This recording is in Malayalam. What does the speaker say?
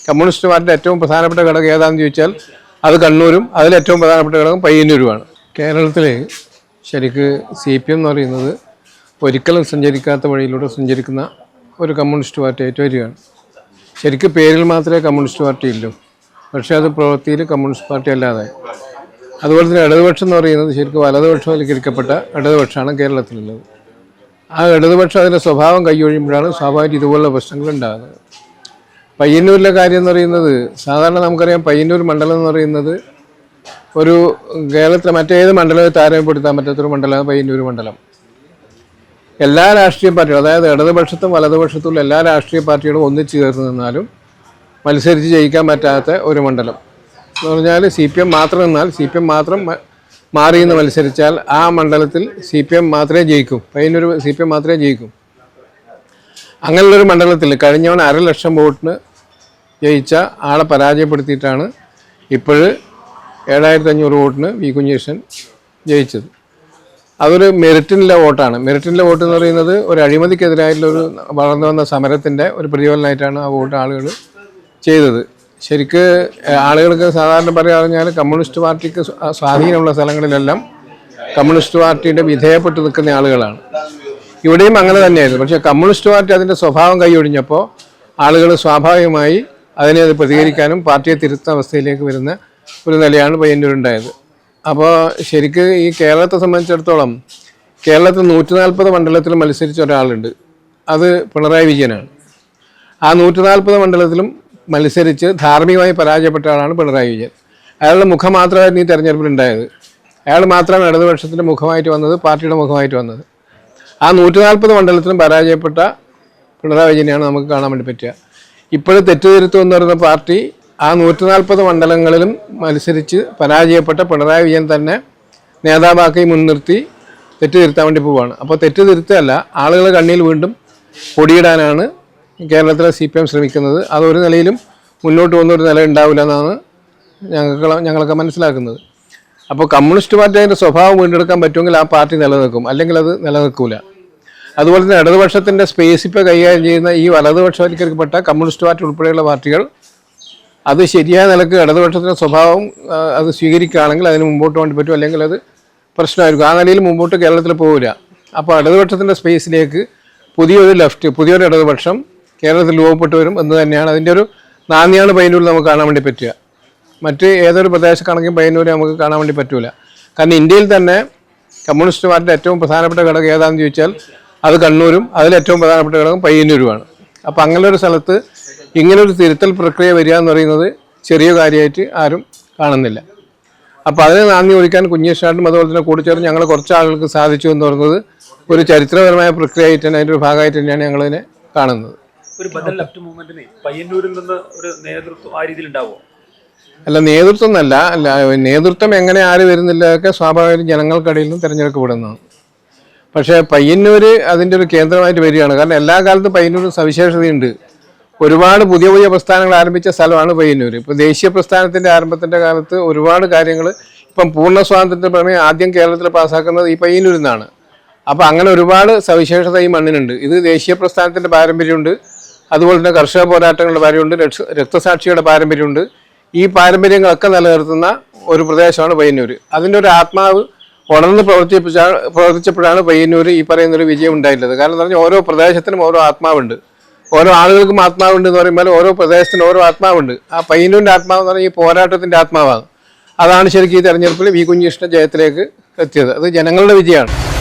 കമ്മ്യൂണിസ്റ്റ് പാർട്ടിയുടെ ഏറ്റവും പ്രധാനപ്പെട്ട ഘടകം ഏതാണെന്ന് ചോദിച്ചാൽ അത് കണ്ണൂരും അതിലേറ്റവും പ്രധാനപ്പെട്ട ഘടകം പയ്യന്നൂരുമാണ്. കേരളത്തിൽ ശരിക്ക് CPM എന്ന് പറയുന്നത് ഒരിക്കലും സഞ്ചരിക്കാത്ത വഴിയിലൂടെ സഞ്ചരിക്കുന്ന ഒരു കമ്മ്യൂണിസ്റ്റ് പാർട്ടി ആയിട്ട് വരികയാണ്. ശരിക്കും പേരിൽ മാത്രമേ കമ്മ്യൂണിസ്റ്റ് പാർട്ടി ഉള്ളൂ, പക്ഷേ അത് പ്രവൃത്തിയിൽ കമ്മ്യൂണിസ്റ്റ് പാർട്ടി അല്ലാതെ. അതുപോലെ തന്നെ ഇടതുപക്ഷം എന്ന് പറയുന്നത് ശരിക്കും വലതുപക്ഷവൽക്കരിക്കപ്പെട്ട ഇടതുപക്ഷമാണ് കേരളത്തിലുള്ളത്. ആ ഇടതുപക്ഷം അതിൻ്റെ സ്വഭാവം കൈയൊഴിയുമ്പോഴാണ് സ്വാഭാവിക ഇതുപോലുള്ള പ്രശ്നങ്ങൾ ഉണ്ടാകുന്നത്. പയ്യന്നൂരിലെ കാര്യം എന്ന് പറയുന്നത്, സാധാരണ നമുക്കറിയാം പയ്യന്നൂർ മണ്ഡലം എന്ന് പറയുന്നത് ഒരു കേരളത്തിലെ മറ്റേത് മണ്ഡലവും താരതമ്യപ്പെടുത്താൻ പറ്റാത്തൊരു മണ്ഡലമാണ് പയ്യന്നൂർ മണ്ഡലം. എല്ലാ രാഷ്ട്രീയ പാർട്ടികളും, അതായത് ഇടതുപക്ഷത്തും വലതുപക്ഷത്തും എല്ലാ രാഷ്ട്രീയ പാർട്ടികളും ഒന്നിച്ചു ചേർന്ന് നിന്നാലും മത്സരിച്ച് ജയിക്കാൻ പറ്റാത്ത ഒരു മണ്ഡലം എന്ന് പറഞ്ഞാൽ CPM മാത്രം നിന്നാൽ, CPM മാത്രം മാറിയെന്ന് മത്സരിച്ചാൽ ആ മണ്ഡലത്തിൽ CPM മാത്രമേ ജയിക്കൂ, പയ്യന്നൂർ CPM മാത്രമേ ജയിക്കൂ. അങ്ങനെയുള്ളൊരു മണ്ഡലത്തിൽ കഴിഞ്ഞവൺ 500,000 വോട്ടിന് ജയിച്ച ആളെ പരാജയപ്പെടുത്തിയിട്ടാണ് ഇപ്പോൾ 7,500 വോട്ടിന് വി കുഞ്ഞേഷൻ ജയിച്ചത്. അതൊരു മെറിറ്റിനുള്ള വോട്ടാണ്. മെറിറ്റിനുള്ള വോട്ട് എന്ന് പറയുന്നത് ഒരു അഴിമതിക്കെതിരായിട്ടുള്ളൊരു വളർന്നു വന്ന സമരത്തിൻ്റെ ഒരു പ്രതിഫലനമായിട്ടാണ് ആ വോട്ട് ആളുകൾ ചെയ്തത്. ശരിക്ക് ആളുകൾക്ക് സാധാരണ പറഞ്ഞാൽ കമ്മ്യൂണിസ്റ്റ് പാർട്ടിക്ക് സ്വാധീനമുള്ള സ്ഥലങ്ങളിലെല്ലാം കമ്മ്യൂണിസ്റ്റ് പാർട്ടിയുടെ വിധേയപ്പെട്ട് നിൽക്കുന്ന ആളുകളാണ്. ഇവിടെയും അങ്ങനെ തന്നെയായിരുന്നു. പക്ഷേ കമ്മ്യൂണിസ്റ്റ് പാർട്ടി അതിൻ്റെ സ്വഭാവം കൈയൊഴിഞ്ഞപ്പോൾ ആളുകൾ സ്വാഭാവികമായി അതിനെ പ്രതികരിക്കാനും പാർട്ടിയെ തിരുത്തുന്ന അവസ്ഥയിലേക്ക് വരുന്ന ഒരു നിലയാണ് പയ്യന്നൂരുണ്ടായത്. അപ്പോൾ ശരിക്ക് ഈ കേരളത്തെ സംബന്ധിച്ചിടത്തോളം കേരളത്തിൽ 140 മണ്ഡലത്തിൽ മത്സരിച്ച ഒരാളുണ്ട്, അത് പിണറായി വിജയനാണ്. ആ 140 മണ്ഡലത്തിലും മത്സരിച്ച് ധാർമ്മികമായി പരാജയപ്പെട്ട ആളാണ് പിണറായി വിജയൻ. അയാളുടെ മുഖം മാത്രമായിരുന്നു ഈ തെരഞ്ഞെടുപ്പിലുണ്ടായത്. അയാൾ മാത്രമാണ് ഇടതുപക്ഷത്തിൻ്റെ മുഖമായിട്ട് വന്നത്, പാർട്ടിയുടെ മുഖമായിട്ട് വന്നത്. ആ 140 മണ്ഡലത്തിലും പരാജയപ്പെട്ട പിണറായി വിജയനെയാണ് നമുക്ക് കാണാൻ വേണ്ടി പറ്റുക. ഇപ്പോഴും തെറ്റുതിരുത്തും എന്ന് പറയുന്ന പാർട്ടി ആ 140 മണ്ഡലങ്ങളിലും മത്സരിച്ച് പരാജയപ്പെട്ട പിണറായി വിജയൻ തന്നെ നേതാവാക്കി മുൻനിർത്തി തെറ്റുതിരുത്താൻ വേണ്ടി പോവുകയാണ്. അപ്പോൾ തെറ്റുതിരുത്തല്ല, ആളുകൾ കണ്ണിൽ വീണ്ടും പൊടിയിടാനാണ് കേരളത്തിലെ CPM ശ്രമിക്കുന്നത്. അതൊരു നിലയിലും മുന്നോട്ട് പോകുന്നൊരു നില ഉണ്ടാവില്ല എന്നാണ് ഞങ്ങളൊക്കെ മനസ്സിലാക്കുന്നത്. അപ്പോൾ കമ്മ്യൂണിസ്റ്റ് പാർട്ടി അതിൻ്റെ സ്വഭാവം വീണ്ടെടുക്കാൻ പറ്റുമെങ്കിൽ ആ പാർട്ടി നിലനിൽക്കും, അല്ലെങ്കിൽ അത് നിലനിൽക്കില്ല. അതുപോലെ തന്നെ ഇടതുപക്ഷത്തിൻ്റെ സ്പേസ് ഇപ്പോൾ കൈകാര്യം ചെയ്യുന്ന ഈ വലതുപക്ഷവൽക്കരിക്കപ്പെട്ട കമ്മ്യൂണിസ്റ്റ് പാർട്ടി ഉൾപ്പെടെയുള്ള പാർട്ടികൾ അത് ശരിയായ നിലക്ക് ഇടതുപക്ഷത്തിൻ്റെ സ്വഭാവം അത് സ്വീകരിക്കുകയാണെങ്കിൽ അതിന് മുമ്പോട്ട് വേണ്ടി പറ്റും, അല്ലെങ്കിൽ അത് പ്രശ്നമായിരിക്കും. ആ നിലയിൽ മുമ്പോട്ട് കേരളത്തിൽ പോകില്ല. അപ്പോൾ ഇടതുപക്ഷത്തിൻ്റെ സ്പേസിലേക്ക് പുതിയൊരു ഇടതുപക്ഷം കേരളത്തിൽ രൂപപ്പെട്ടു വരും എന്ന് തന്നെയാണ് അതിൻ്റെ ഒരു നാന്ദിയാണ് പയ്യന്നൂരിൽ നമുക്ക് കാണാൻ വേണ്ടി പറ്റുക. മറ്റ് ഏതൊരു പ്രദേശക്കാണെങ്കിൽ പയ്യന്നൂർ നമുക്ക് കാണാൻ വേണ്ടി പറ്റില്ല. കാരണം ഇന്ത്യയിൽ തന്നെ കമ്മ്യൂണിസ്റ്റ് പാർട്ടിയുടെ ഏറ്റവും പ്രധാനപ്പെട്ട ഘടകം ഏതാണെന്ന് ചോദിച്ചാൽ അത് കണ്ണൂരും അതിലേറ്റവും പ്രധാനപ്പെട്ട ഘടകം പയ്യന്നൂരുമാണ്. അപ്പോൾ അങ്ങനൊരു സ്ഥലത്ത് ഇങ്ങനൊരു തിരുത്തൽ പ്രക്രിയ വരിക എന്ന് പറയുന്നത് ചെറിയ കാര്യമായിട്ട് ആരും കാണുന്നില്ല. അപ്പോൾ അതിനെ നാന്ദി ഒഴിക്കാൻ കുഞ്ഞേഷാട്ടും അതുപോലെ തന്നെ കൂടിച്ചേർന്ന് ഞങ്ങൾ കുറച്ച് ആളുകൾക്ക് സാധിച്ചു എന്ന് പറയുന്നത് ഒരു ചരിത്രപരമായ പ്രക്രിയ ആയിട്ട് തന്നെ അതിൻ്റെ ഒരു ഭാഗമായിട്ട് തന്നെയാണ് ഞങ്ങളിതിനെ കാണുന്നത്. ഒരു ബദൽ ലെഫ്റ്റ് മൂവ്മെന്റിന് പയ്യന്നൂരിൽ നിന്ന് ഒരു നേതൃത്വം ആ രീതിയിൽ ഉണ്ടാവുമോ? അല്ല, നേതൃത്വം എന്നല്ല, നേതൃത്വം എങ്ങനെ ആര് വരുന്നില്ലതൊക്കെ സ്വാഭാവികമായും ജനങ്ങൾക്കിടയിൽ നിന്നും തിരഞ്ഞെടുക്കപ്പെടുന്നതാണ്. പക്ഷേ പയ്യന്നൂർ അതിൻ്റെ ഒരു കേന്ദ്രമായിട്ട് വരികയാണ്. കാരണം എല്ലാ കാലത്തും പയ്യന്നൂർ സവിശേഷതയുണ്ട്. ഒരുപാട് പുതിയ പ്രസ്ഥാനങ്ങൾ ആരംഭിച്ച സ്ഥലമാണ് പയ്യന്നൂർ. ഇപ്പോൾ ദേശീയ പ്രസ്ഥാനത്തിൻ്റെ ആരംഭത്തിൻ്റെ കാലത്ത് ഒരുപാട് കാര്യങ്ങൾ, ഇപ്പം പൂർണ്ണ സ്വാതന്ത്ര്യ പ്രമേയം ആദ്യം കേരളത്തിൽ പാസ്സാക്കുന്നത് ഈ പയ്യന്നൂരിൽ നിന്നാണ്. അപ്പോൾ അങ്ങനെ ഒരുപാട് സവിശേഷത ഈ മണ്ണിനുണ്ട്. ഇത് ദേശീയ പ്രസ്ഥാനത്തിൻ്റെ പാരമ്പര്യമുണ്ട്, അതുപോലെ തന്നെ കർഷക പോരാട്ടങ്ങളുടെ പാരമ്പര്യമുണ്ട്, രക്തസാക്ഷിയുടെ പാരമ്പര്യമുണ്ട്. ഈ പാരമ്പര്യങ്ങളൊക്കെ നിലനിർത്തുന്ന ഒരു പ്രദേശമാണ് പയ്യന്നൂർ. അതിൻ്റെ ഒരു ആത്മാവ് ഉണർന്ന് പ്രവർത്തിച്ചപ്പോഴാണ് പയ്യന്നൂർ ഈ പറയുന്നൊരു വിജയം ഉണ്ടായിട്ടുള്ളത്. കാരണം എന്ന് പറഞ്ഞാൽ ഓരോ പ്രദേശത്തിനും ഓരോ ആത്മാവുണ്ട്, ഓരോ ആളുകൾക്കും ആത്മാവുണ്ട് എന്ന് പറയുമ്പോൾ ഓരോ പ്രദേശത്തിനും ഓരോ ആത്മാവുണ്ട്. ആ പയ്യന്നൂരിൻ്റെ ആത്മാവ് എന്ന് പറഞ്ഞാൽ ഈ പോരാട്ടത്തിൻ്റെ ആത്മാവാണ്. അതാണ് ശരിക്കും ഈ തെരഞ്ഞെടുപ്പിൽ വി കുഞ്ഞേഷിൻ്റെ ജയത്തിലേക്ക് എത്തിയത്. അത് ജനങ്ങളുടെ വിജയമാണ്.